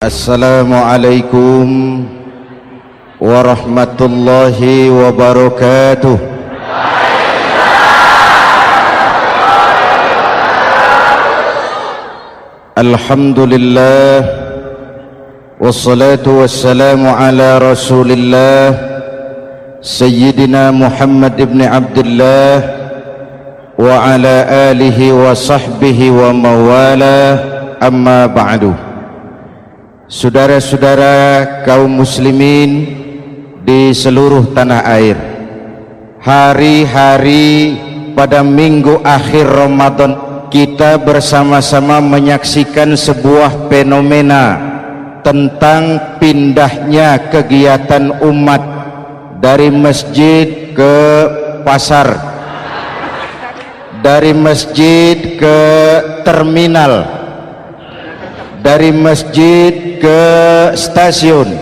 Assalamualaikum warahmatullahi wabarakatuh. Alhamdulillah wassalatu wassalamu ala Rasulillah Sayyidina Muhammad ibn Abdullah wa ala alihi wa sahbihi wa mawala, amma ba'du. Saudara-saudara kaum muslimin di seluruh tanah air, hari-hari pada minggu akhir Ramadan kita bersama-sama menyaksikan sebuah fenomena tentang pindahnya kegiatan umat dari masjid ke pasar, dari masjid ke terminal, dari masjid ke stasiun,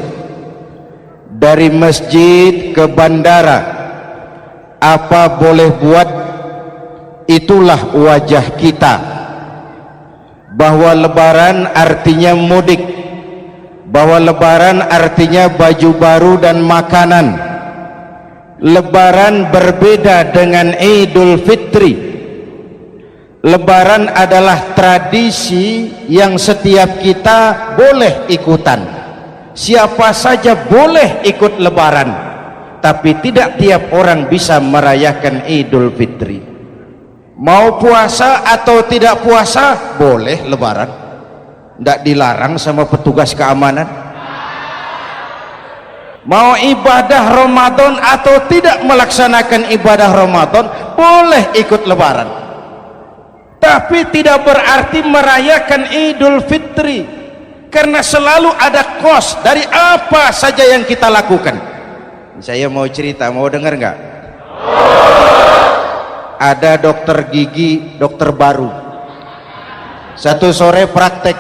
dari masjid ke bandara. Apa boleh buat, itulah wajah kita. Bahwa lebaran artinya mudik, bahwa lebaran artinya baju baru dan makanan. Lebaran berbeda dengan Idul Fitri. Lebaran adalah tradisi yang setiap kita boleh ikutan. Siapa saja boleh ikut lebaran, tapi tidak tiap orang bisa merayakan Idul Fitri. Mau puasa atau tidak puasa boleh lebaran, tidak dilarang sama petugas keamanan. Mau ibadah Ramadan atau tidak melaksanakan ibadah Ramadan boleh ikut lebaran, tapi tidak berarti merayakan Idul Fitri, karena selalu ada kos dari apa saja yang kita lakukan. Saya mau cerita, mau dengar nggak? Ada dokter gigi, dokter baru. Satu sore praktek,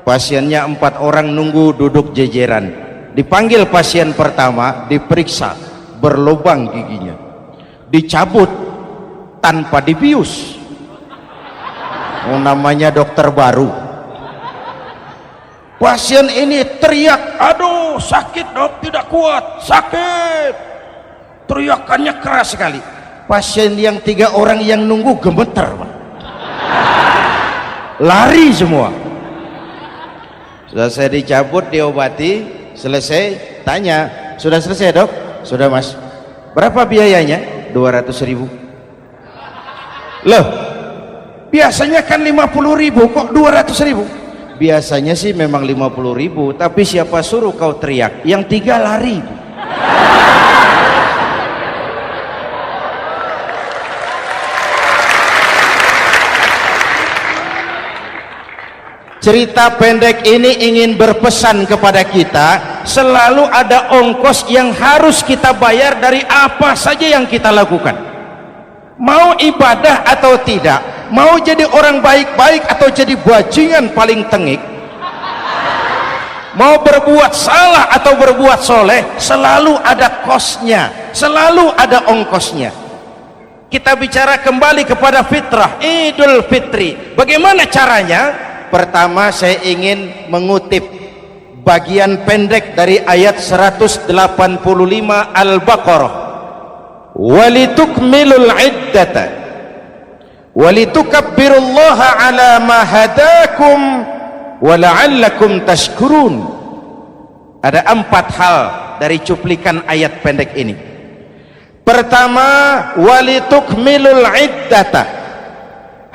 pasiennya 4 orang nunggu duduk jejeran. Dipanggil pasien pertama, diperiksa, berlubang giginya, dicabut tanpa dibius. Namanya dokter baru. Pasien ini teriak, aduh sakit dok, tidak kuat, sakit. Teriakannya keras sekali. Pasien yang 3 orang yang nunggu gemeter, lari semua. Sudah saya dicabut, diobati, selesai, tanya, sudah selesai dok? Sudah mas. Berapa biayanya? 200.000. Loh, biasanya kan 50.000, kok 200.000? Biasanya sih memang 50.000, tapi siapa suruh kau teriak? Yang 3 lari. Cerita pendek ini ingin berpesan kepada kita, selalu ada ongkos yang harus kita bayar dari apa saja yang kita lakukan. Mau ibadah atau tidak, mau jadi orang baik-baik atau jadi bajingan paling tengik, mau berbuat salah atau berbuat soleh, selalu ada kosnya, selalu ada ongkosnya. Kita bicara kembali kepada fitrah, Idul Fitri. Bagaimana caranya? Pertama, saya ingin mengutip bagian pendek dari ayat 185 Al-Baqarah. Walitukmilul iddata walitukabbirullaha ala ma hadakum wala'allakum tashkurun. Ada 4 hal dari cuplikan ayat pendek ini. Pertama, walitukmilul iddata,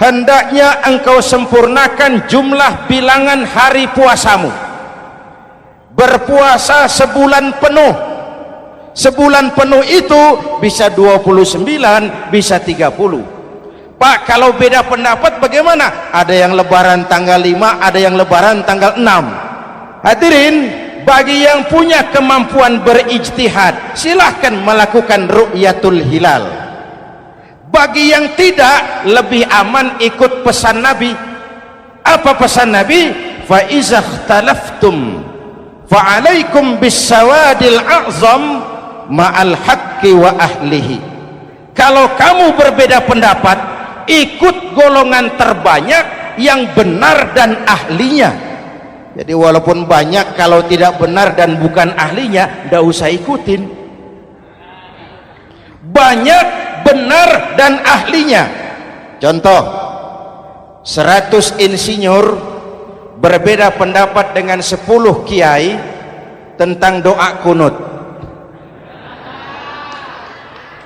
hendaknya engkau sempurnakan jumlah bilangan hari puasamu. Berpuasa sebulan penuh. Sebulan penuh itu bisa 29, bisa 30. Pak, kalau beda pendapat bagaimana? Ada yang lebaran tanggal 5, ada yang lebaran tanggal 6. Hadirin, bagi yang punya kemampuan berijtihad, silahkan melakukan ru'yatul hilal. Bagi yang tidak, lebih aman ikut pesan Nabi. Apa pesan Nabi? Fa iza ikhtalaftum fa alaikum bisawadil a'zam ma'al haqqi wa ahlihi. Kalau kamu berbeda pendapat, ikut golongan terbanyak yang benar dan ahlinya. Jadi walaupun banyak, kalau tidak benar dan bukan ahlinya, tidak usah ikutin. Banyak benar dan ahlinya. Contoh, 100 insinyur berbeda pendapat dengan 10 kiai tentang doa kunut.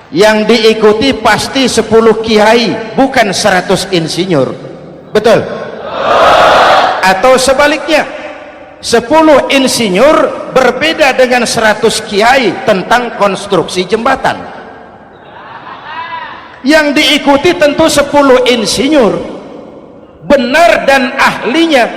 Yang diikuti pasti 10 kiai, bukan 100 insinyur. Betul? Atau sebaliknya, 10 insinyur berbeda dengan 100 kiai tentang konstruksi jembatan. Yang diikuti tentu 10 insinyur, benar dan ahlinya.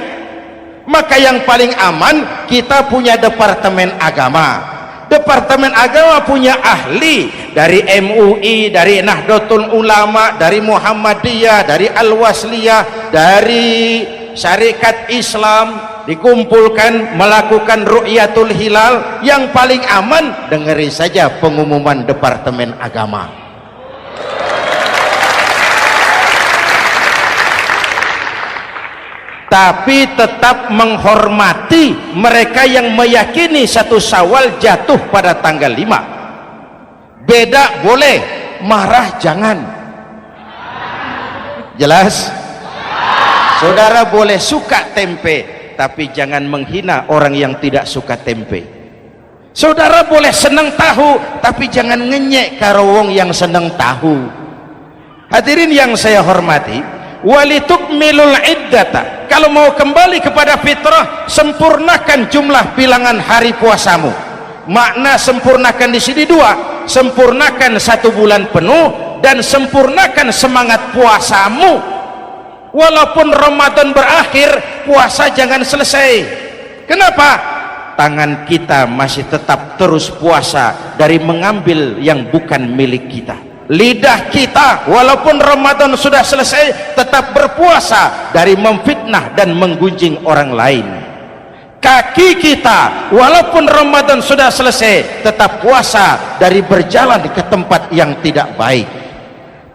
Maka yang paling aman, kita punya departemen agama. Departemen agama punya ahli dari MUI, dari Nahdlatul Ulama, dari Muhammadiyah, dari Al-Wasliyah, dari Syarikat Islam, dikumpulkan melakukan ru'yatul hilal. Yang paling aman, dengeri saja pengumuman Departemen Agama. Tapi tetap menghormati mereka yang meyakini 1 Syawal jatuh pada tanggal 5. Beda boleh, marah jangan. Jelas? Saudara boleh suka tempe, tapi jangan menghina orang yang tidak suka tempe. Saudara boleh senang tahu, tapi jangan ngenyek karo wong yang senang tahu. Hadirin yang saya hormati, walitukmilul iddata. Kalau mau kembali kepada fitrah, sempurnakan jumlah bilangan hari puasamu. Makna sempurnakan di sini 2, sempurnakan 1 bulan penuh dan sempurnakan semangat puasamu. Walaupun Ramadan berakhir, puasa jangan selesai. Kenapa? Tangan kita masih tetap terus puasa dari mengambil yang bukan milik kita. Lidah kita walaupun Ramadan sudah selesai tetap berpuasa dari memfitnah dan menggunjing orang lain. Kaki kita walaupun Ramadan sudah selesai tetap puasa dari berjalan ke tempat yang tidak baik.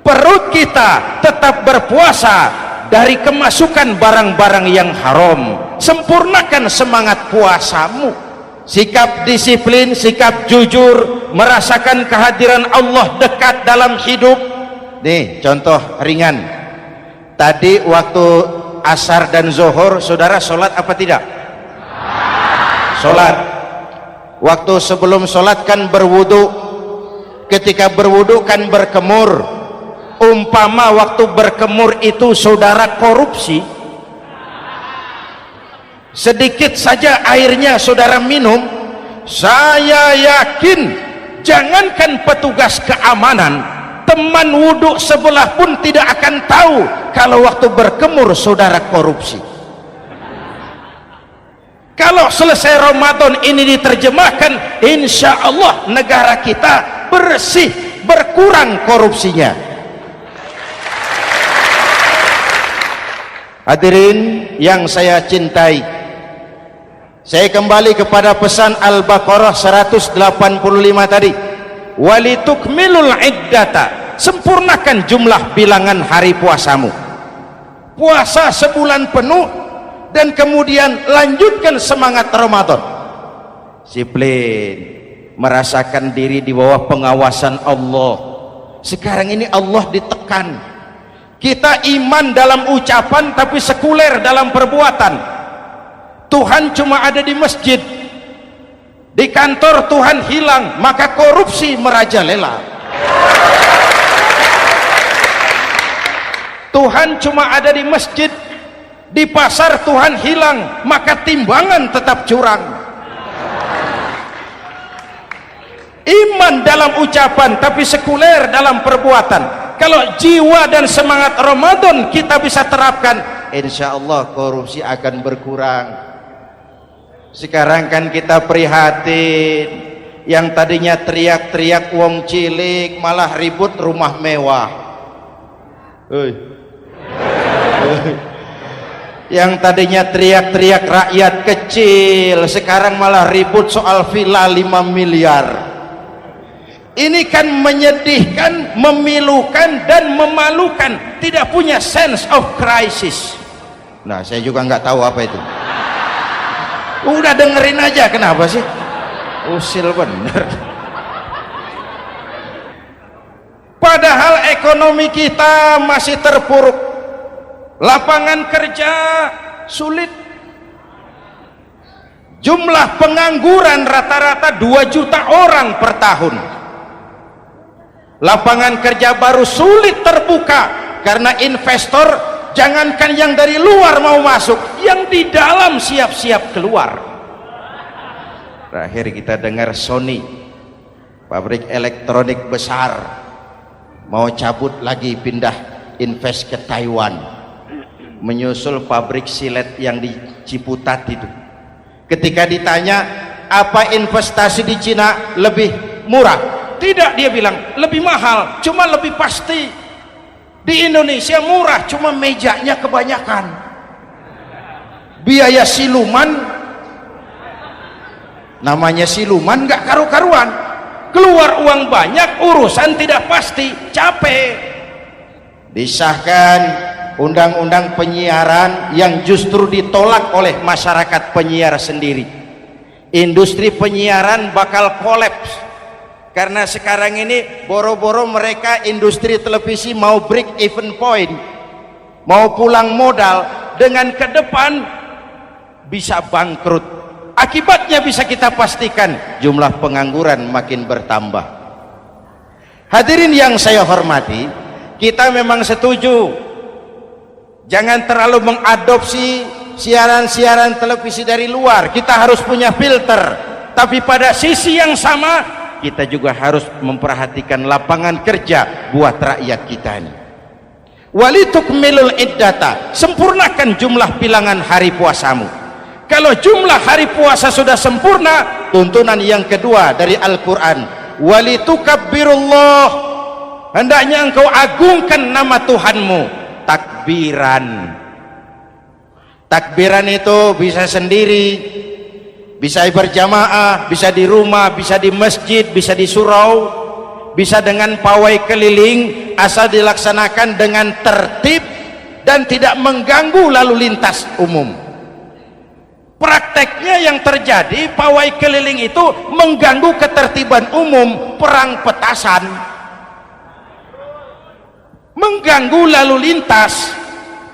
Perut kita tetap berpuasa dari kemasukan barang-barang yang haram. Sempurnakan semangat puasamu. Sikap disiplin, sikap jujur, merasakan kehadiran Allah dekat dalam hidup. Nih contoh ringan, tadi waktu asar dan zuhur saudara sholat apa tidak? Sholat. Waktu sebelum sholat kan berwudu, ketika berwudu kan berkemur. Umpama waktu berkemur itu saudara korupsi, sedikit saja airnya saudara minum, saya yakin jangankan petugas keamanan, teman wudhu sebelah pun tidak akan tahu kalau waktu berkemur saudara korupsi. Kalau selesai Ramadan ini diterjemahkan, insya Allah negara kita bersih, berkurang korupsinya. Hadirin yang saya cintai, saya kembali kepada pesan Al-Baqarah 185 tadi. Walitukmilul iddata, sempurnakan jumlah bilangan hari puasamu. Puasa sebulan penuh dan kemudian lanjutkan semangat Ramadan. Disiplin, merasakan diri di bawah pengawasan Allah. Sekarang ini Allah ditekan. Kita iman dalam ucapan tapi sekuler dalam perbuatan. Tuhan cuma ada di masjid, di kantor Tuhan hilang, maka korupsi merajalela. Tuhan cuma ada di masjid, di pasar Tuhan hilang, maka timbangan tetap curang. Iman dalam ucapan tapi sekuler dalam perbuatan. Kalau jiwa dan semangat Ramadan kita bisa terapkan, insya Allah korupsi akan berkurang. Sekarang kan kita prihatin, yang tadinya teriak-teriak wong cilik malah ribut rumah mewah. Yang tadinya teriak-teriak rakyat kecil sekarang malah ribut soal villa 5 miliar. Ini kan menyedihkan, memilukan dan memalukan. Tidak punya sense of crisis. Nah, saya juga nggak tahu apa itu. Udah dengerin aja, kenapa sih? Usil bener. Padahal ekonomi kita masih terpuruk, lapangan kerja sulit, jumlah pengangguran rata-rata 2 juta orang per tahun. Lapangan kerja baru sulit terbuka karena investor, jangankan yang dari luar mau masuk, yang di dalam siap-siap keluar. Terakhir kita dengar Sony, pabrik elektronik besar, mau cabut lagi, pindah invest ke Taiwan, menyusul pabrik silet yang di Ciputat itu. Ketika ditanya apa investasi di Cina lebih murah, tidak, dia bilang lebih mahal, cuma lebih pasti. Di Indonesia murah, cuma mejanya kebanyakan, biaya siluman, namanya siluman gak karu-karuan, keluar uang banyak, urusan tidak pasti, capek. Disahkan undang-undang penyiaran yang justru ditolak oleh masyarakat penyiar sendiri. Industri penyiaran bakal kolaps karena sekarang ini boro-boro mereka industri televisi mau break even point, mau pulang modal, dengan ke depan bisa bangkrut. Akibatnya bisa kita pastikan, jumlah pengangguran makin bertambah. Hadirin yang saya hormati, kita memang setuju jangan terlalu mengadopsi siaran-siaran televisi dari luar, kita harus punya filter. Tapi pada sisi yang sama kita juga harus memperhatikan lapangan kerja buat rakyat kita ini. Walitukmilul iddata, sempurnakan jumlah bilangan hari puasamu. Kalau jumlah hari puasa sudah sempurna, tuntunan yang kedua dari Al-Quran, walitukabbirullah, hendaknya engkau agungkan nama Tuhanmu. Takbiran, takbiran itu bisa sendiri, bisa berjamaah, bisa di rumah, bisa di masjid, bisa di surau, bisa dengan pawai keliling, asal dilaksanakan dengan tertib dan tidak mengganggu lalu lintas umum. Prakteknya yang terjadi, pawai keliling itu mengganggu ketertiban umum, perang petasan, mengganggu lalu lintas.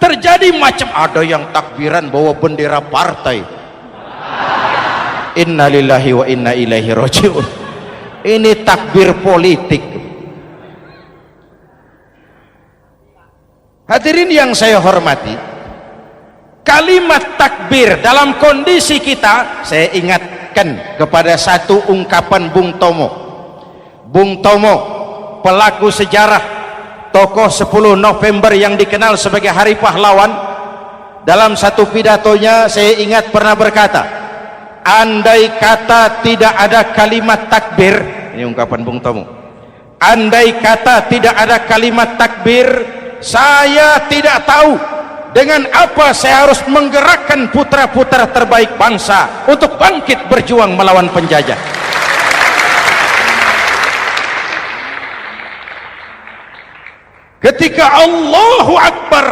Terjadi macam, ada yang takbiran bawa bendera partai. Innalillahi wa inna ilaihi rajiun. Ini takbir politik. Hadirin yang saya hormati, kalimat takbir dalam kondisi kita, saya ingatkan kepada satu ungkapan Bung Tomo. Bung Tomo, pelaku sejarah, tokoh 10 November yang dikenal sebagai Hari Pahlawan, dalam satu pidatonya saya ingat pernah berkata, andai kata tidak ada kalimat takbir, ini ungkapan Bung Tomo, andai kata tidak ada kalimat takbir, saya tidak tahu dengan apa saya harus menggerakkan putra-putra terbaik bangsa untuk bangkit berjuang melawan penjajah. Ketika Allahu Akbar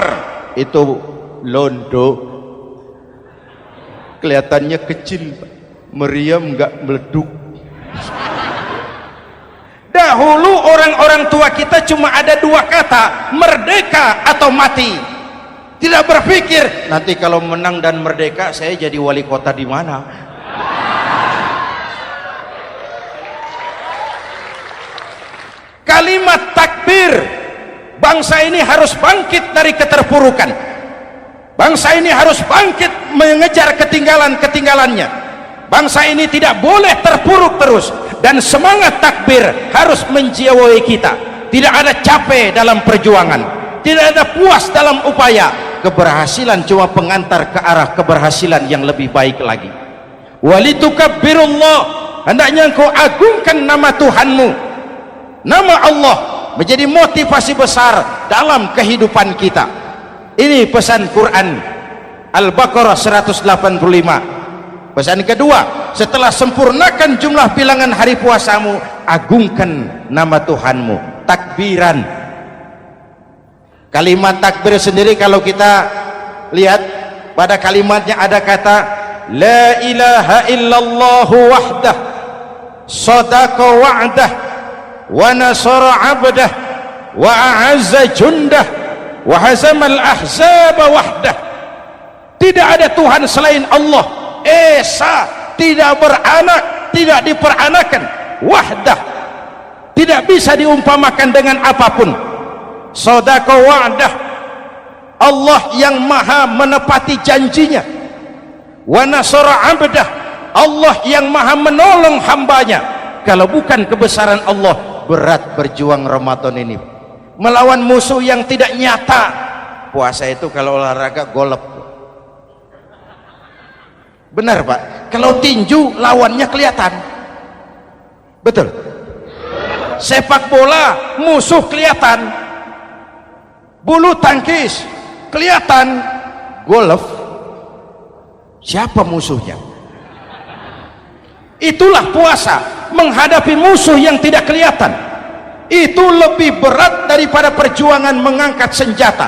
itu londo, kelihatannya kecil, meriam nggak meleduk. Dahulu orang-orang tua kita cuma ada 2 kata, merdeka atau mati. Tidak berpikir nanti kalau menang dan merdeka saya jadi wali kota di mana. Kalimat takbir, bangsa ini harus bangkit dari keterpurukan. Bangsa ini harus bangkit mengejar ketinggalan-ketinggalannya. Bangsa ini tidak boleh terpuruk terus, dan semangat takbir harus menjiwai kita. Tidak ada capek dalam perjuangan, tidak ada puas dalam upaya. Keberhasilan cuma pengantar ke arah keberhasilan yang lebih baik lagi. Walitukabbirullah, hendaknya engkau agungkan nama Tuhanmu. Nama Allah menjadi motivasi besar dalam kehidupan kita. Ini pesan Quran Al-Baqarah 185. Pesan kedua, setelah sempurnakan jumlah bilangan hari puasamu, agungkan nama Tuhanmu. Takbiran. Kalimat takbir sendiri kalau kita lihat pada kalimatnya ada kata la ilaha illallah wahdah sadaqa wa'dah wa nasara 'abdah wa a'azza jundah wa hazamal ahzaba wahdah. Tidak ada Tuhan selain Allah, esa, tidak beranak, tidak diperanakan, wahdah, tidak bisa diumpamakan dengan apapun. Sadaqa wa'dah, Allah yang maha menepati janjinya. Wa nasara 'abdah, Allah yang maha menolong hambanya. Kalau bukan kebesaran Allah, berat berjuang Ramadan ini melawan musuh yang tidak nyata. Puasa itu kalau olahraga golep, benar Pak. Kalau tinju lawannya kelihatan, betul. Sepak bola musuh kelihatan, bulu tangkis kelihatan, golf siapa musuhnya? Itulah puasa, menghadapi musuh yang tidak kelihatan. Itu lebih berat daripada perjuangan mengangkat senjata,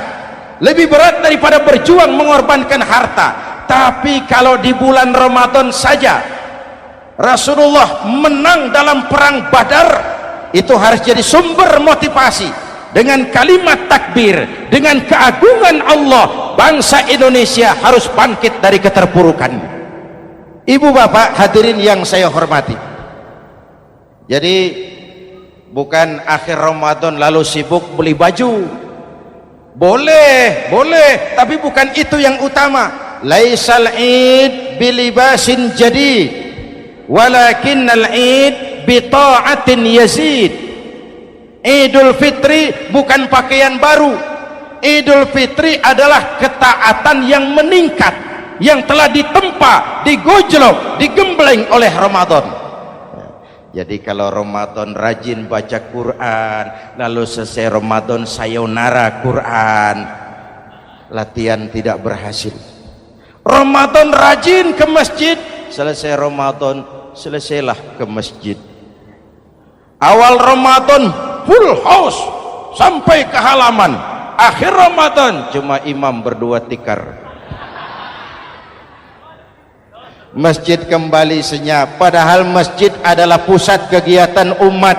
lebih berat daripada berjuang mengorbankan harta. Tapi kalau di bulan Ramadan saja Rasulullah menang dalam perang Badar, itu harus jadi sumber motivasi. Dengan kalimat takbir, dengan keagungan Allah, bangsa Indonesia harus bangkit dari keterpurukan. Ibu bapak hadirin yang saya hormati, jadi bukan akhir Ramadan lalu sibuk beli baju. Boleh, boleh, tapi bukan itu yang utama. Laisal id bilibasin jadid, walakinnal id bita'atin yazid. Idul Fitri bukan pakaian baru. Idul Fitri adalah ketaatan yang meningkat, yang telah ditempa, digojlok, digembleng oleh Ramadan. Jadi kalau Ramadan rajin baca Quran, lalu selesai Ramadan sayonara Quran, latihan tidak berhasil. Ramadan rajin ke masjid, selesai Ramadan selesailah ke masjid. Awal Ramadan full house sampai ke halaman, akhir Ramadan cuma imam berdua tikar. Masjid kembali senyap, padahal masjid adalah pusat kegiatan umat.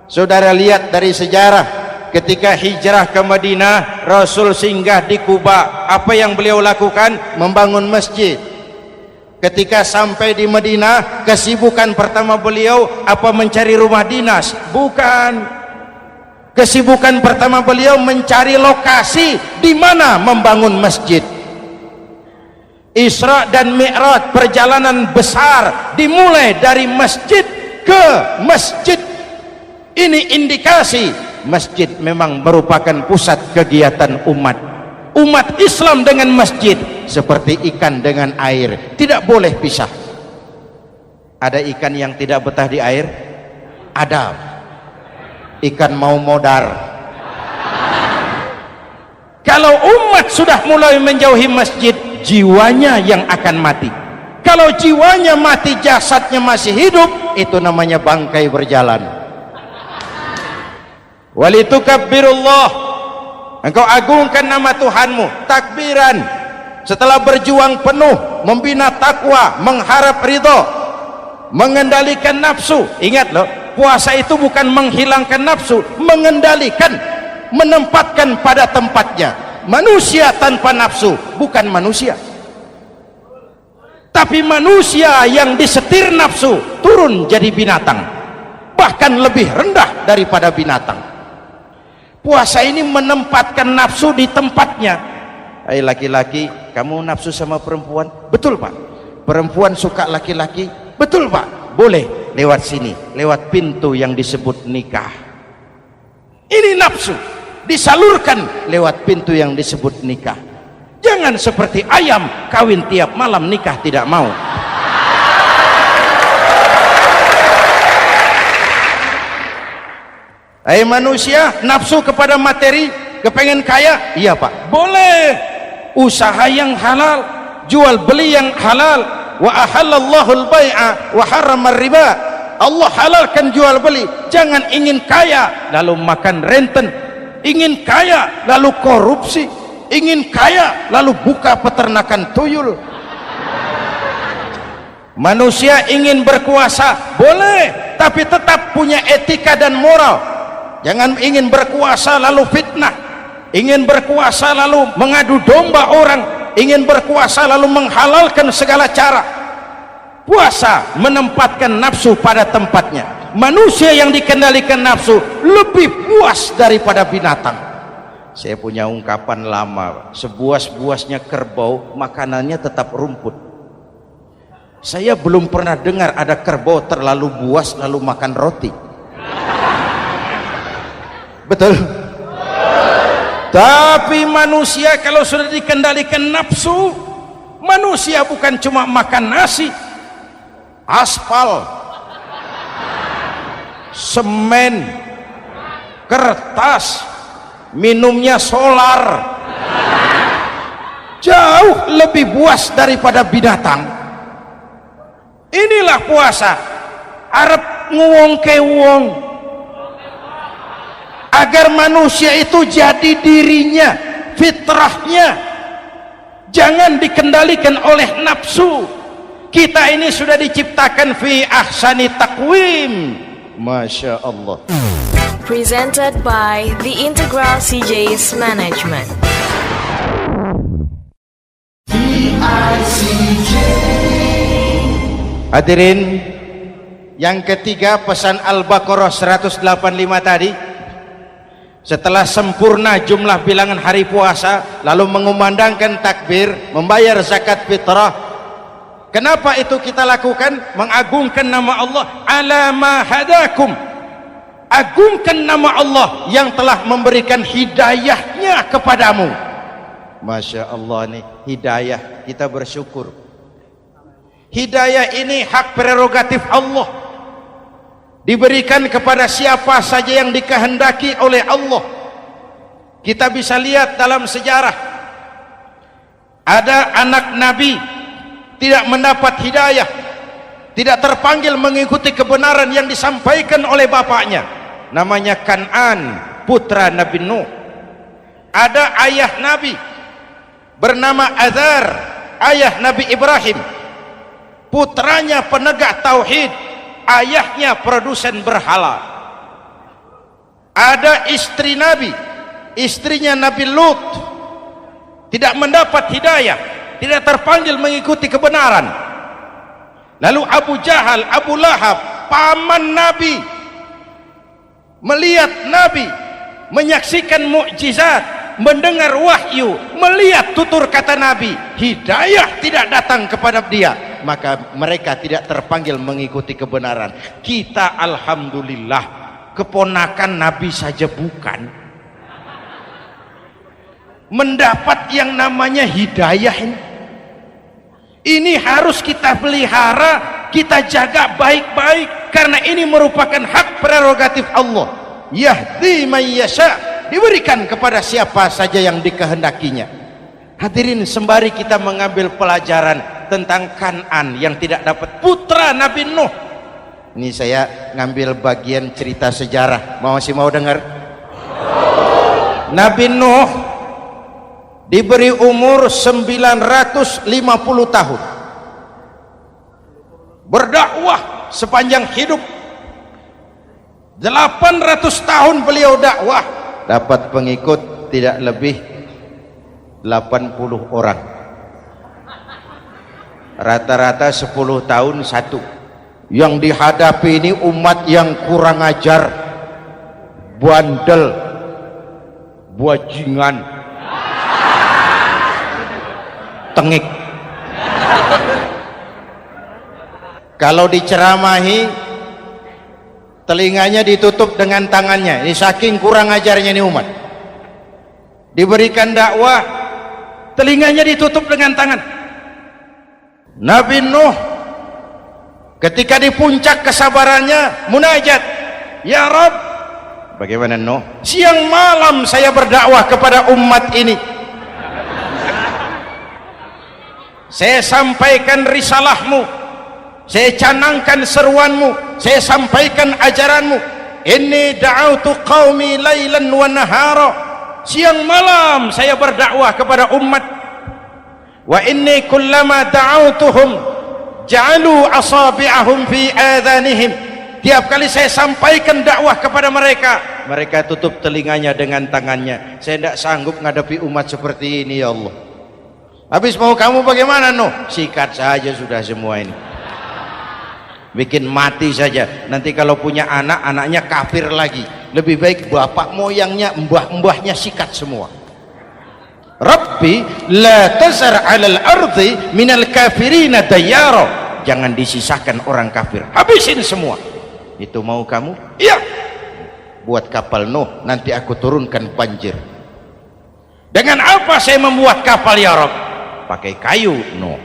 Saudara lihat dari sejarah, ketika hijrah ke Madinah, Rasul singgah di Kuba. Apa yang beliau lakukan? Membangun masjid. Ketika sampai di Madinah, kesibukan pertama beliau apa? Mencari rumah dinas? Bukan. Kesibukan pertama beliau mencari lokasi di mana membangun masjid. Isra dan Mi'raj, perjalanan besar dimulai dari masjid ke masjid. Ini indikasi masjid memang merupakan pusat kegiatan umat. Umat Islam dengan masjid seperti ikan dengan air, tidak boleh pisah. Ada ikan yang tidak betah di air? Ada. Ikan mau modar. Kalau umat sudah mulai menjauhi masjid, jiwanya yang akan mati. Kalau jiwanya mati, jasadnya masih hidup, itu namanya bangkai berjalan. Walitukabbirullah, engkau agungkan nama Tuhanmu. Takbiran, setelah berjuang penuh membina takwa, mengharap ridho, mengendalikan nafsu. Ingat loh, puasa itu bukan menghilangkan nafsu, mengendalikan, menempatkan pada tempatnya. Manusia tanpa nafsu bukan manusia, tapi manusia yang disetir nafsu turun jadi binatang, bahkan lebih rendah daripada binatang. Puasa ini menempatkan nafsu di tempatnya. Hai laki-laki, kamu nafsu sama perempuan? Betul Pak. Perempuan suka laki-laki? Betul Pak. Boleh lewat sini, lewat pintu yang disebut nikah. Ini nafsu disalurkan lewat pintu yang disebut nikah. Jangan seperti ayam kawin tiap malam, nikah tidak mau. Hai manusia, nafsu kepada materi, kepengen kaya? Iya Pak, boleh. Usaha yang halal, jual beli yang halal. Wa ahallallahu al-bai'a wa harrama riba. Allah halalkan jual beli. Jangan ingin kaya lalu makan renten, ingin kaya lalu korupsi, ingin kaya lalu buka peternakan tuyul. Manusia ingin berkuasa boleh, tapi tetap punya etika dan moral. Jangan ingin berkuasa lalu fitnah, ingin berkuasa lalu mengadu domba orang, ingin berkuasa lalu menghalalkan segala cara. Puasa menempatkan nafsu pada tempatnya. Manusia yang dikendalikan nafsu lebih puas daripada binatang. Saya punya ungkapan lama, sebuas-buasnya kerbau makanannya tetap rumput. Saya belum pernah dengar ada kerbau terlalu buas lalu makan roti. Betul? Tapi manusia kalau sudah dikendalikan nafsu, manusia bukan cuma makan nasi, aspal, semen, kertas, minumnya solar, jauh lebih buas daripada binatang. Inilah puasa, arep nguwong ke wong, agar manusia itu jadi dirinya, fitrahnya, jangan dikendalikan oleh nafsu. Kita ini sudah diciptakan fi ahsani taqwim. Masya Allah. Presented by The Integral CJ's Management. Hadirin, yang ketiga pesan Al-Baqarah 185 tadi, setelah sempurna jumlah bilangan hari puasa lalu mengumandangkan takbir, membayar zakat fitrah. Kenapa itu kita lakukan? Mengagungkan nama Allah, ala ma hadakum, agungkan nama Allah yang telah memberikan hidayahnya kepadamu. Masya Allah nih, hidayah, kita bersyukur. Hidayah ini hak prerogatif Allah, diberikan kepada siapa saja yang dikehendaki oleh Allah. Kita bisa lihat dalam sejarah, ada anak Nabi tidak mendapat hidayah, tidak terpanggil mengikuti kebenaran yang disampaikan oleh bapaknya, namanya Kan'an, putra Nabi Nuh. Ada ayah Nabi bernama Azar, ayah Nabi Ibrahim, putranya penegak tauhid, ayahnya produsen berhala. Ada istri Nabi, istrinya Nabi Lut, tidak mendapat hidayah, tidak terpanggil mengikuti kebenaran. Lalu Abu Jahal, Abu Lahab, paman Nabi, melihat Nabi, menyaksikan mukjizat, mendengar wahyu, melihat tutur kata Nabi, hidayah tidak datang kepada dia, maka mereka tidak terpanggil mengikuti kebenaran. Kita alhamdulillah keponakan Nabi saja bukan, mendapat yang namanya hidayah ini. Ini harus kita pelihara, kita jaga baik-baik, karena ini merupakan hak prerogatif Allah. Yahdi man yasha, diberikan kepada siapa saja yang dikehendakinya. Hadirin, sembari kita mengambil pelajaran tentang Kan'an yang tidak dapat, putra Nabi Nuh. Ini saya ngambil bagian cerita sejarah, masih mau dengar? Nabi Nuh diberi umur 950 tahun, berdakwah sepanjang hidup. 800 tahun beliau dakwah, dapat pengikut tidak lebih 80 orang, rata-rata 10 tahun satu. Yang dihadapi ini umat yang kurang ajar, bandel, bajingan, tengik. Kalau diceramahi, telinganya ditutup dengan tangannya. Ini saking kurang ajarnya ini umat. Diberikan dakwah, telinganya ditutup dengan tangan. Nabi Nuh ketika di puncak kesabarannya munajat, ya Rabb, bagaimana Nuh? Siang malam saya berdakwah kepada umat ini, saya sampaikan risalahmu, saya canangkan seruanmu, saya sampaikan ajaranmu. Inni da'autu qaumi lailan wa nahara, siang malam saya berdakwah kepada umat. Wa inni kullama da'autuhum ja'alu asabi'ahum fi adhanihim. Tiap kali saya sampaikan dakwah kepada mereka, mereka tutup telinganya dengan tangannya. Saya tidak sanggup menghadapi umat seperti ini, ya Allah. Habis mau kamu bagaimana? Sikat saja sudah semua ini, bikin mati saja. Nanti kalau punya anak, anaknya kafir lagi. Lebih baik bapak moyangnya, mbah-mbahnya sikat semua. Rabbi la tazar 'alal ardi minal kafirina dayyara. Jangan disisakan orang kafir, habisin semua. Itu mau kamu? Iya. Buat kapal Nuh, nanti aku turunkan banjir. Dengan apa saya membuat kapal ya Rabb? Pakai kayu Nuh.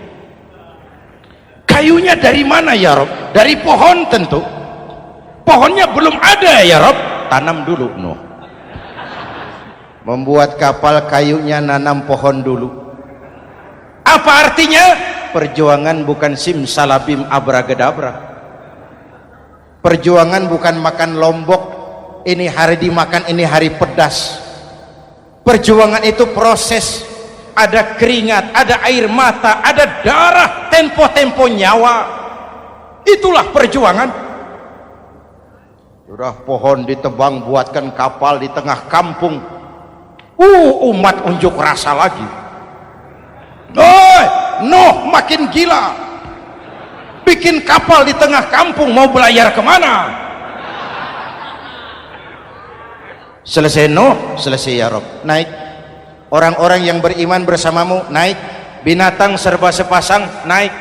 Kayunya dari mana ya Rabb? Dari pohon tentu. Pohonnya belum ada ya Rabb. Tanam dulu Nuh. Membuat kapal kayunya nanam pohon dulu. Apa artinya? Perjuangan bukan simsalabim abracadabra. Perjuangan bukan makan lombok, ini hari dimakan, ini hari pedas. Perjuangan itu proses, ada keringat, ada air mata, ada darah, tempo-tempo nyawa. Itulah perjuangan. Sudah pohon ditebang, buatkan kapal di tengah kampung. Umat unjuk rasa lagi. Nuh makin gila. Bikin kapal di tengah kampung, mau belayar kemana? Selesai Nuh, selesai ya Rabb. Naik. Orang-orang yang beriman bersamamu, naik. Binatang serba sepasang, naik.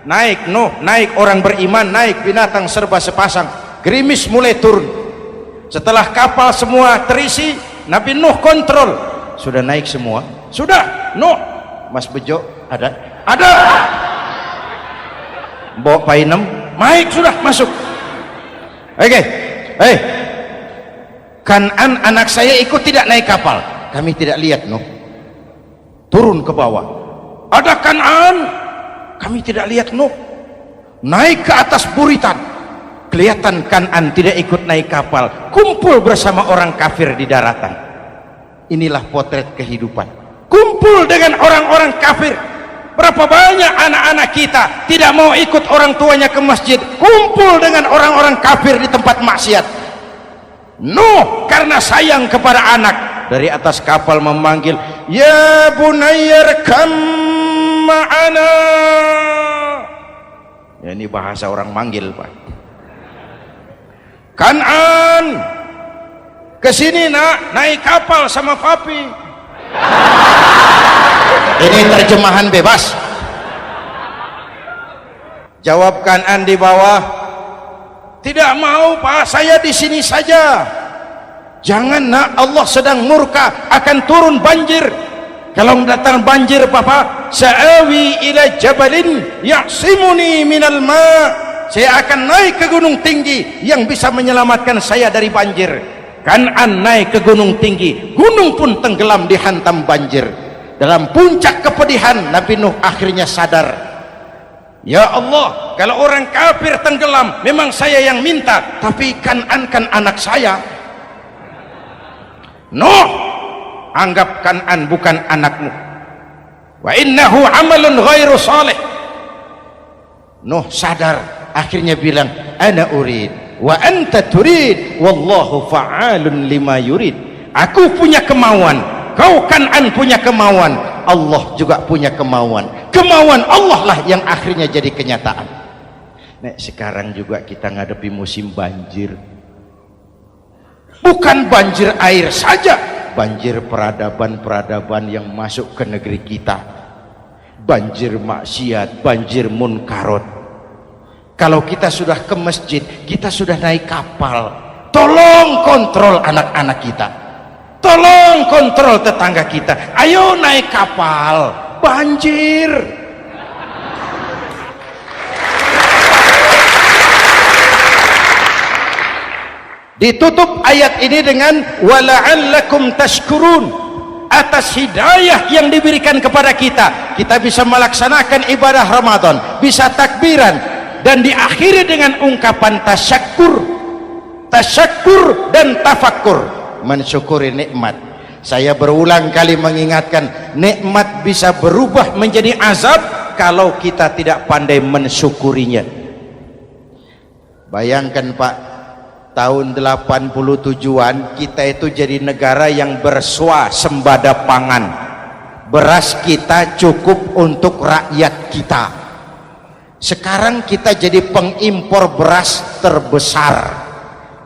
Naik Nuh, naik. Orang beriman, naik. Binatang serba sepasang. Gerimis mulai turun. Setelah kapal semua terisi, Nabi Nuh kontrol. Sudah naik semua? Sudah. Nuh, Mas Bejo ada? Ada. Bawa painem, naik sudah, masuk. Oke. Kan'an anak saya ikut tidak naik kapal. Kami tidak lihat Nuh. Turun ke bawah. Ada Kan'an. Kami tidak lihat Nuh. Naik ke atas buritan. Kelihatan Kan'an tidak ikut naik kapal. Kumpul bersama orang kafir di daratan. Inilah potret kehidupan. Kumpul dengan orang-orang kafir. Berapa banyak anak-anak kita tidak mau ikut orang tuanya ke masjid, kumpul dengan orang-orang kafir di tempat maksiat. Nuh karena sayang kepada anak, dari atas kapal memanggil, ya bunayyarkam ma'ana. Ya, ini bahasa orang manggil, Pak. Kan'an, kesini nak, naik kapal sama papi. Ini terjemahan bebas. Jawab Kan'an di bawah, tidak mau Pak, saya di sini saja. Jangan nak, Allah sedang murka, akan turun banjir. Kalau datang banjir Bapak, sa'awi ila jabalin ya'simuni minal ma'. Saya akan naik ke gunung tinggi yang bisa menyelamatkan saya dari banjir. Kan'an naik ke gunung tinggi, gunung pun tenggelam dihantam banjir. Dalam puncak kepedihan, Nabi Nuh akhirnya sadar, ya Allah, kalau orang kafir tenggelam memang saya yang minta, tapi Kan'an kan anak saya. Nuh, anggap Kan'an bukan anakmu. Wa innahu amalun ghairu salih. Nuh sadar, akhirnya bilang, ana urid wa anta turid wallahu fa'alun lima yurid. Aku punya kemauan, kau Kan'an punya kemauan, Allah juga punya kemauan. Kemauan Allah lah yang akhirnya jadi kenyataan. Nek sekarang juga kita ngadepi musim banjir. Bukan banjir air saja, banjir peradaban-peradaban yang masuk ke negeri kita. Banjir maksiat, banjir munkarot. Kalau kita sudah ke masjid, kita sudah naik kapal, tolong kontrol anak-anak kita, tolong kontrol tetangga kita. Ayo naik kapal, banjir. Ditutup ayat ini dengan wala'allakum tashkurun. Atas hidayah yang diberikan kepada kita, kita bisa melaksanakan ibadah Ramadan, bisa takbiran, dan diakhiri dengan ungkapan tasyakkur. Tasyakkur dan tafakkur, mensyukuri nikmat. Saya berulang kali mengingatkan, nikmat bisa berubah menjadi azab kalau kita tidak pandai mensyukurinya. Bayangkan Pak, tahun 87-an kita itu jadi negara yang berswasembada pangan. Beras kita cukup untuk rakyat kita. Sekarang kita jadi pengimpor beras terbesar.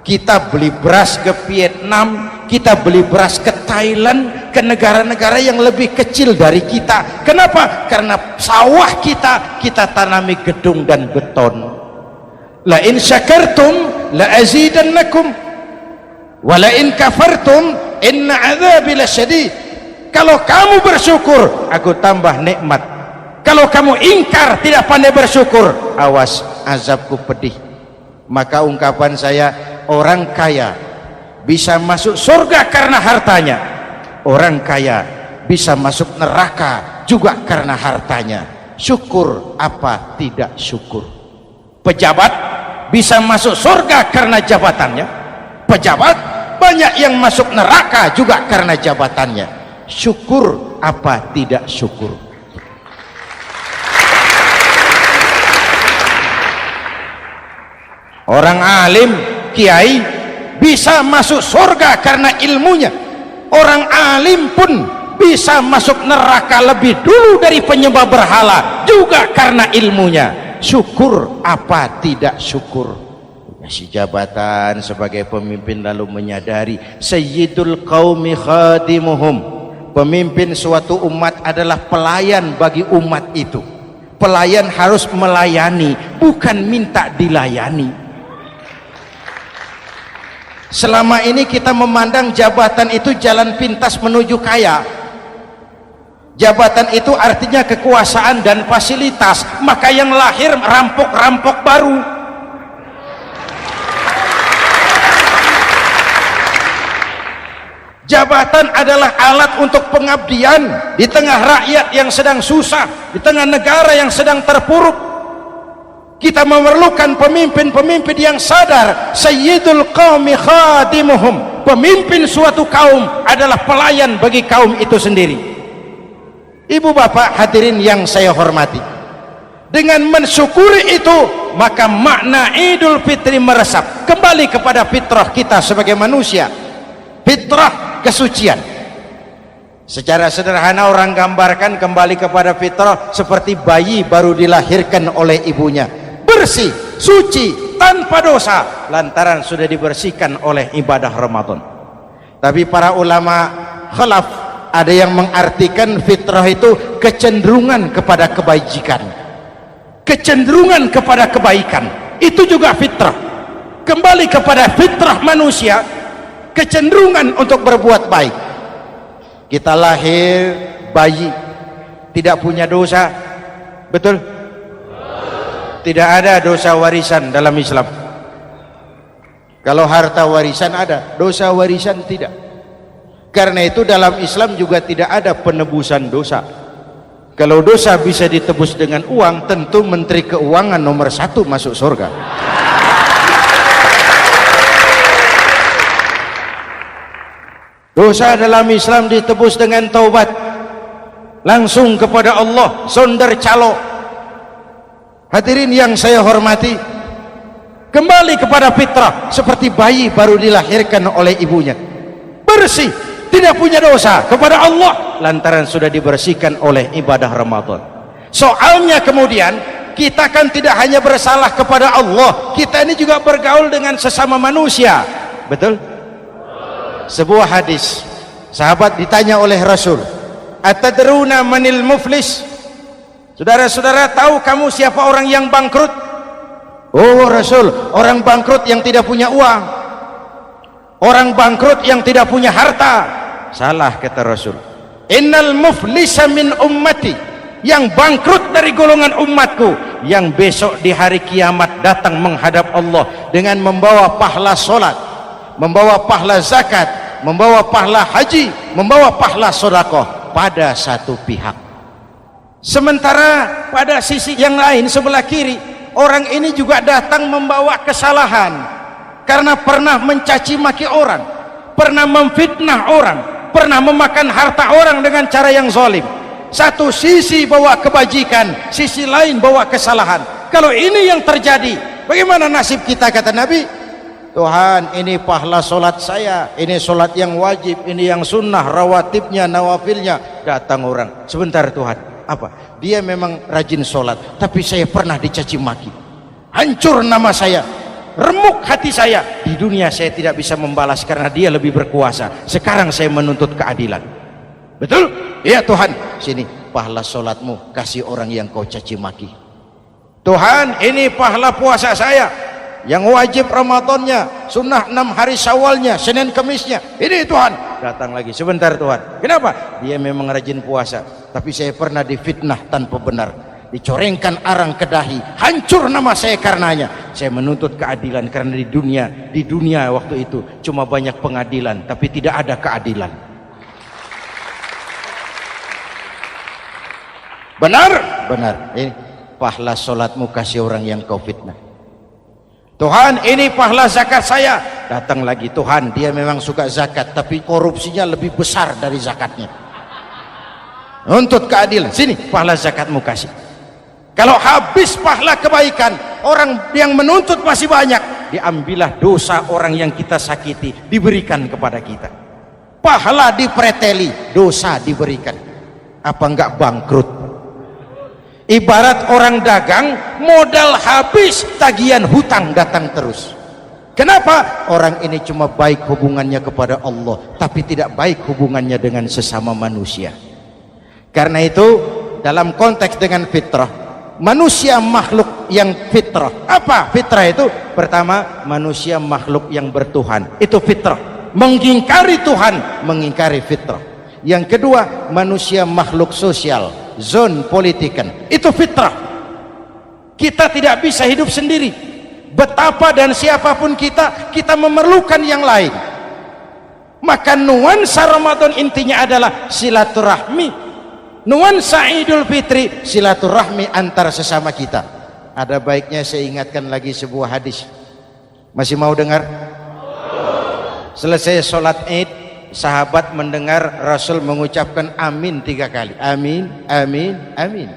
Kita beli beras ke Vietnam, kita beli beras ke Thailand, ke negara-negara yang lebih kecil dari kita. Kenapa? Karena sawah kita tanami gedung dan beton. La in syakartum la azidannakum wa la in kafartum inna adzabi lasyadid. Kalau kamu bersyukur, aku tambah nikmat. Kalau kamu ingkar, tidak pandai bersyukur, awas, azabku pedih. Maka ungkapan saya, orang kaya bisa masuk surga karena hartanya, orang kaya bisa masuk neraka juga karena hartanya. Syukur apa tidak syukur? Pejabat bisa masuk surga karena jabatannya, pejabat banyak yang masuk neraka juga karena jabatannya. Syukur apa tidak syukur? Orang alim, kiai bisa masuk surga karena ilmunya. Orang alim pun bisa masuk neraka lebih dulu dari penyembah berhala juga karena ilmunya. Syukur apa tidak syukur? Kasih jabatan sebagai pemimpin lalu menyadari sayyidul qaumi khadimuhum. Pemimpin suatu umat adalah pelayan bagi umat itu. Pelayan harus melayani, bukan minta dilayani. Selama ini kita memandang jabatan itu jalan pintas menuju kaya. Jabatan itu artinya kekuasaan dan fasilitas, maka yang lahir rampok-rampok baru. Jabatan adalah alat untuk pengabdian di tengah rakyat yang sedang susah, di tengah negara yang sedang terpuruk. Kita memerlukan pemimpin-pemimpin yang sadar sayyidul qaumi khadimuhum. Pemimpin suatu kaum adalah pelayan bagi kaum itu sendiri. Ibu bapak hadirin yang saya hormati, dengan mensyukuri itu maka makna Idul Fitri meresap kembali kepada fitrah kita sebagai manusia, fitrah kesucian. Secara sederhana orang gambarkan kembali kepada fitrah seperti bayi baru dilahirkan oleh ibunya, bersih, suci, tanpa dosa, lantaran sudah dibersihkan oleh ibadah Ramadan. Tapi para ulama khalaf ada yang mengartikan fitrah itu kecenderungan kepada kebajikan, kecenderungan kepada kebaikan. Itu juga fitrah, kembali kepada fitrah manusia, kecenderungan untuk berbuat baik. Kita lahir bayi tidak punya dosa, betul? Tidak ada dosa warisan dalam Islam. Kalau harta warisan ada, dosa warisan tidak. Karena itu dalam Islam juga tidak ada penebusan dosa. Kalau dosa bisa ditebus dengan uang, tentu Menteri Keuangan nomor 1 masuk surga. Dosa dalam Islam ditebus dengan taubat, langsung kepada Allah, sonder calo. Hadirin yang saya hormati, kembali kepada fitrah seperti bayi baru dilahirkan oleh ibunya, bersih, tidak punya dosa kepada Allah lantaran sudah dibersihkan oleh ibadah Ramadan. Soalnya kemudian kita kan tidak hanya bersalah kepada Allah, kita ini juga bergaul dengan sesama manusia, betul? Sebuah hadis, sahabat ditanya oleh Rasul, atadruna manil muflis? Saudara-saudara, tahu kamu siapa orang yang bangkrut? Oh Rasul, orang bangkrut yang tidak punya uang, orang bangkrut yang tidak punya harta. Salah kata Rasul, innal muflisa min ummati, yang bangkrut dari golongan umatku, yang besok di hari kiamat datang menghadap Allah dengan membawa pahala solat, membawa pahala zakat, membawa pahala haji, membawa pahala sedekah pada satu pihak. Sementara pada sisi yang lain sebelah kiri, orang ini juga datang membawa kesalahan karena pernah mencaci maki orang, pernah memfitnah orang, pernah memakan harta orang dengan cara yang zalim. Satu sisi bawa kebajikan, sisi lain bawa kesalahan. Kalau ini yang terjadi, bagaimana nasib kita? Kata Nabi, Tuhan, ini pahala solat saya, ini solat yang wajib, ini yang sunnah, rawatibnya, nawafilnya. Datang orang, sebentar Tuhan, apa? Dia memang rajin solat, tapi saya pernah dicaci maki, hancur nama saya, remuk hati saya. Di dunia saya tidak bisa membalas karena dia lebih berkuasa. Sekarang saya menuntut keadilan. Betul? Iya Tuhan. Sini pahala solatmu, kasih orang yang kau caci maki. Tuhan, ini pahala puasa saya, yang wajib Ramadannya, sunnah 6 hari Syawalnya, Senin Kemisnya. Ini Tuhan. Datang lagi, sebentar Tuhan. Kenapa? Dia memang rajin puasa, tapi saya pernah difitnah tanpa benar, dicorengkan arang ke dahi, hancur nama saya karenanya. Saya menuntut keadilan karena di dunia waktu itu cuma banyak pengadilan tapi tidak ada keadilan. Benar? Benar. Ini pahala solatmu, kasih orang yang kau fitnah. Tuhan, ini pahala zakat saya. Datang lagi, Tuhan, dia memang suka zakat tapi korupsinya lebih besar dari zakatnya. Nuntut keadilan. Sini pahala zakatmu kasih. Kalau habis pahala kebaikan, orang yang menuntut masih banyak, diambillah dosa orang yang kita sakiti, diberikan kepada kita. Pahala dipreteli, dosa diberikan. Apa enggak bangkrut? Ibarat orang dagang, modal habis, tagihan hutang datang terus. Kenapa? Orang ini cuma baik hubungannya kepada Allah, tapi tidak baik hubungannya dengan sesama manusia. Karena itu dalam konteks dengan fitrah, manusia makhluk yang fitrah. Apa fitrah itu? Pertama, manusia makhluk yang bertuhan, itu fitrah. Mengingkari Tuhan, mengingkari fitrah. Yang kedua, manusia makhluk sosial, zon politikan, itu fitrah. Kita tidak bisa hidup sendiri. Betapa dan siapapun kita memerlukan yang lain. Maka nuansa Ramadan intinya adalah silaturahmi. Nuansa Idul Fitri silaturahmi antar sesama kita. Ada baiknya saya ingatkan lagi sebuah hadis. Masih mau dengar? Selesai sholat Id, sahabat mendengar Rasul mengucapkan amin 3 kali. Amin, amin, amin.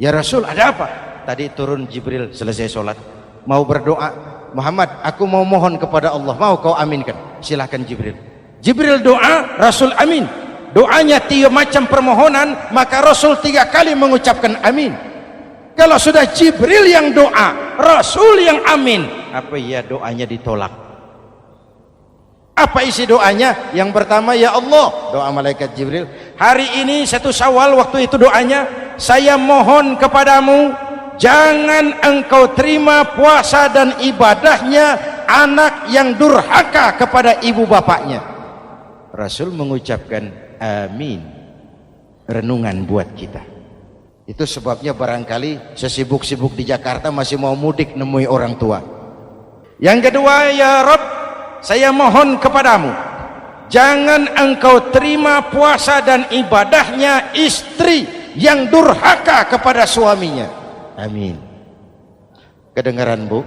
Ya Rasul, ada apa? Tadi turun Jibril selesai sholat, mau berdoa. Muhammad, aku mau mohon kepada Allah, mau kau aminkan? Silahkan Jibril. Jibril doa, Rasul amin. Doanya 3 macam permohonan, maka Rasul 3 kali mengucapkan amin. Kalau sudah Jibril yang doa, Rasul yang amin, apa iya doanya ditolak? Apa isi doanya? Yang pertama, ya Allah, doa malaikat Jibril, hari ini 1 Syawal, waktu itu doanya, saya mohon kepadamu, jangan engkau terima puasa dan ibadahnya anak yang durhaka kepada ibu bapaknya. Rasul mengucapkan amin. Renungan buat kita. Itu sebabnya barangkali sesibuk-sibuk di Jakarta masih mau mudik nemui orang tua. Yang kedua, ya Rabb, saya mohon kepadamu, jangan engkau terima puasa dan ibadahnya istri yang durhaka kepada suaminya. Amin. Kedengaran Bu?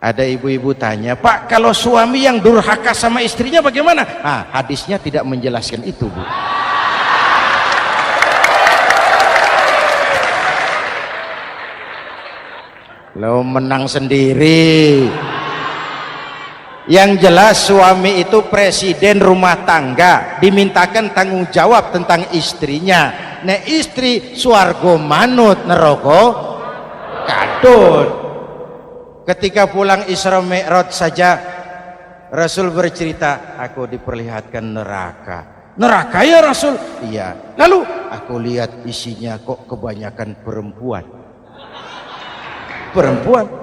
Ada ibu-ibu tanya, Pak, kalau suami yang durhaka sama istrinya bagaimana? Ah, hadisnya tidak menjelaskan itu, Bu. Lo menang sendiri. Yang jelas suami itu presiden rumah tangga, dimintakan tanggung jawab tentang istrinya. Nah, istri swargo manut neraka kadut. Ketika pulang Isra Mi'raj saja Rasul bercerita, aku diperlihatkan neraka. Neraka ya Rasul? Iya. Lalu aku lihat isinya kok kebanyakan perempuan.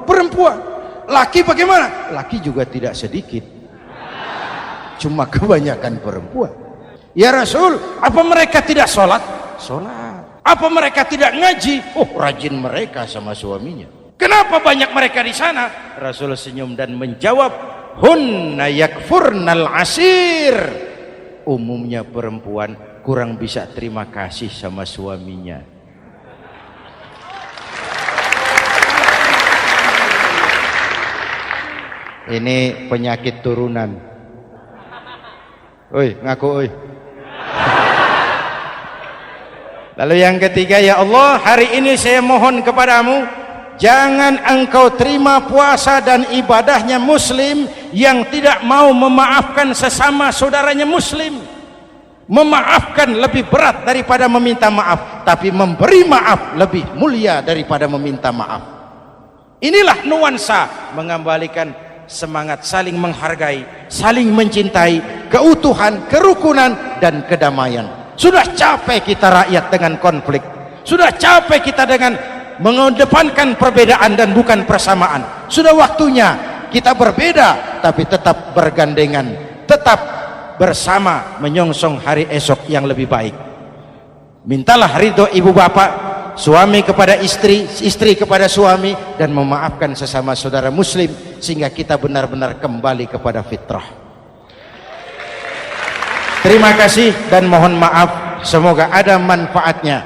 Perempuan. Laki bagaimana? Laki juga tidak sedikit. Cuma kebanyakan perempuan. Ya Rasul, apa mereka tidak sholat? Sholat. Apa mereka tidak ngaji? Oh, rajin mereka sama suaminya. Kenapa banyak mereka di sana? Rasul senyum dan menjawab, hunna yakfurnal asir. Umumnya perempuan kurang bisa terima kasih sama suaminya. Ini penyakit turunan. Oi, ngaku oi. Lalu yang ketiga, ya Allah, hari ini saya mohon kepadamu, jangan engkau terima puasa dan ibadahnya muslim yang tidak mau memaafkan sesama saudaranya muslim. Memaafkan lebih berat daripada meminta maaf, tapi memberi maaf lebih mulia daripada meminta maaf. Inilah nuansa mengembalikan semangat saling menghargai, saling mencintai, keutuhan, kerukunan, dan kedamaian. Sudah capek kita rakyat dengan konflik, sudah capek kita dengan mengedepankan perbedaan dan bukan persamaan. Sudah waktunya kita berbeda tapi tetap bergandengan, tetap bersama menyongsong hari esok yang lebih baik. Mintalah ridho ibu bapak, suami kepada istri, istri kepada suami, dan memaafkan sesama saudara muslim sehingga kita benar-benar kembali kepada fitrah. Terima kasih dan mohon maaf, semoga ada manfaatnya.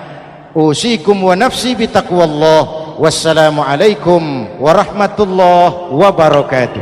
Usikum wa nafsi bitaqwallah. Wassalamualaikum warahmatullahi wabarakatuh.